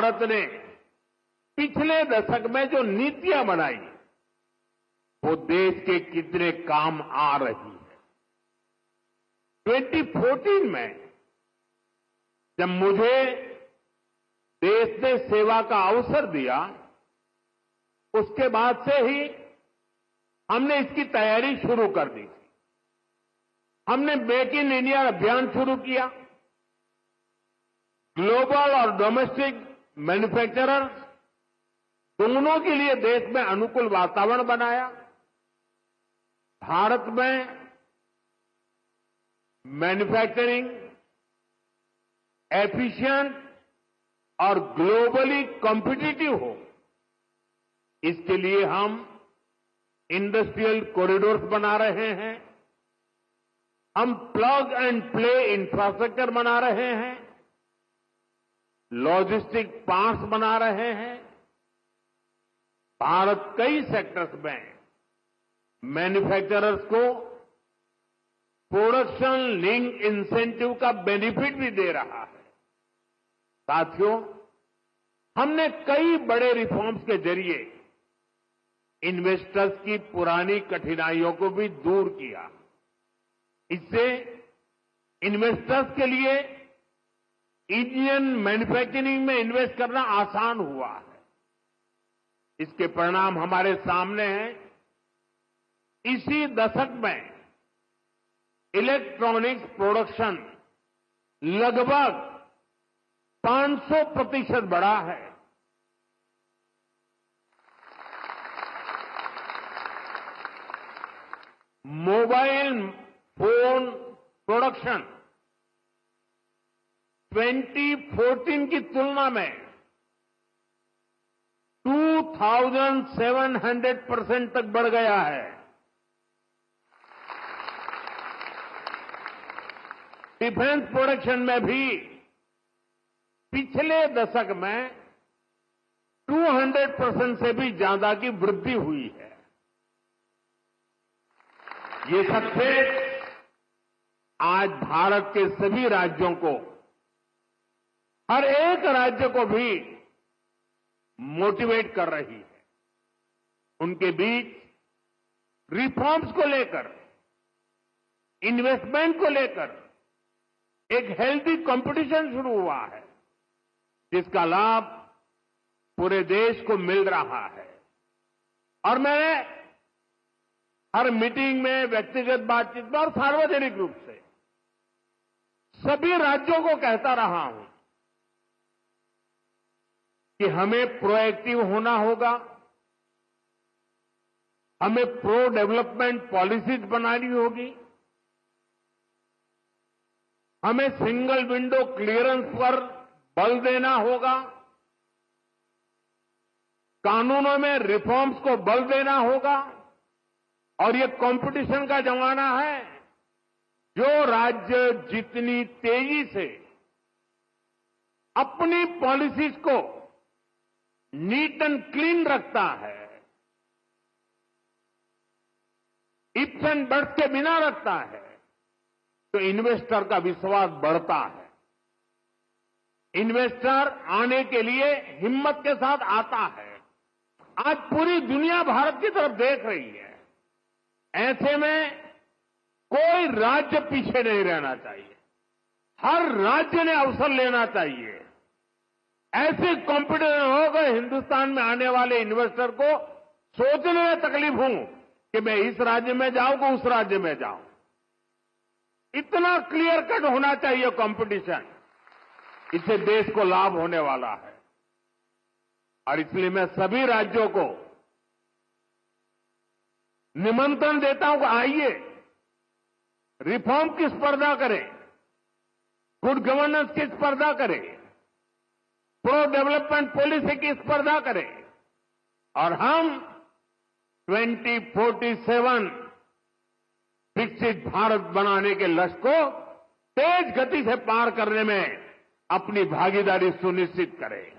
भारत ने पिछले दशक में जो नीतियां बनाई वो देश के कितने काम आ रही है। 2014 में जब मुझे देश ने सेवा का अवसर दिया, उसके बाद से ही हमने इसकी तैयारी शुरू कर दी थी। हमने मेक इन इंडिया अभियान शुरू किया। ग्लोबल और डोमेस्टिक मैन्युफैक्चरर्स दोनों के लिए देश में अनुकूल वातावरण बनाया। भारत में मैन्युफैक्चरिंग एफिशिएंट और ग्लोबली कॉम्पिटिटिव हो, इसके लिए हम इंडस्ट्रियल कॉरिडोर्स बना रहे हैं। हम प्लग एंड प्ले इंफ्रास्ट्रक्चर बना रहे हैं, लॉजिस्टिक पार्क्स बना रहे हैं। भारत कई सेक्टर्स में मैन्युफैक्चरर्स को प्रोडक्शन लिंक इंसेंटिव का बेनिफिट भी दे रहा है। साथियों, हमने कई बड़े रिफॉर्म्स के जरिए इन्वेस्टर्स की पुरानी कठिनाइयों को भी दूर किया। इससे इन्वेस्टर्स के लिए इंडियन मैन्युफैक्चरिंग में इन्वेस्ट करना आसान हुआ है। इसके परिणाम हमारे सामने हैं। इसी दशक में इलेक्ट्रॉनिक्स प्रोडक्शन लगभग 500% बढ़ा है। मोबाइल फोन प्रोडक्शन 2014 की तुलना में 2700% तक बढ़ गया है। डिफेंस प्रोडक्शन में भी पिछले दशक में 200% से भी ज्यादा की वृद्धि हुई है। ये सक्सेस आज भारत के सभी राज्यों को, हर एक राज्य को भी मोटिवेट कर रही है। उनके बीच रिफॉर्म्स को लेकर, इन्वेस्टमेंट को लेकर एक हेल्दी कंपटीशन शुरू हुआ है, जिसका लाभ पूरे देश को मिल रहा है। और मैंने हर मीटिंग में, व्यक्तिगत बातचीत में और सार्वजनिक रूप से सभी राज्यों को कहता रहा हूं कि हमें प्रोएक्टिव होना होगा, हमें प्रो डेवलपमेंट पॉलिसीज बनानी होगी, हमें सिंगल विंडो क्लियरेंस पर बल देना होगा, कानूनों में रिफॉर्म्स को बल देना होगा। और ये कंपटीशन का जमाना है। जो राज्य जितनी तेजी से अपनी पॉलिसीज को नीट एंड क्लीन रखता है, इफ्स एंड बट्स के बिना रखता है, तो इन्वेस्टर का विश्वास बढ़ता है। इन्वेस्टर आने के लिए हिम्मत के साथ आता है। आज पूरी दुनिया भारत की तरफ देख रही है। ऐसे में कोई राज्य पीछे नहीं रहना चाहिए। हर राज्य ने अवसर लेना चाहिए। ऐसे कॉम्पिटिशन होगा हिंदुस्तान में आने वाले इन्वेस्टर को सोचने में तकलीफ हो कि मैं इस राज्य में जाऊं कि उस राज्य में जाऊं। इतना क्लियर कट होना चाहिए कंपटीशन। इससे देश को लाभ होने वाला है। और इसलिए मैं सभी राज्यों को निमंत्रण देता हूं कि आइए, रिफॉर्म की स्पर्धा करें, गुड गवर्नेंस की स्पर्धा करें, प्रो डेवलपमेंट पॉलिसी की स्पर्धा करें और हम 2047 विकसित भारत बनाने के लक्ष्य को तेज गति से पार करने में अपनी भागीदारी सुनिश्चित करें।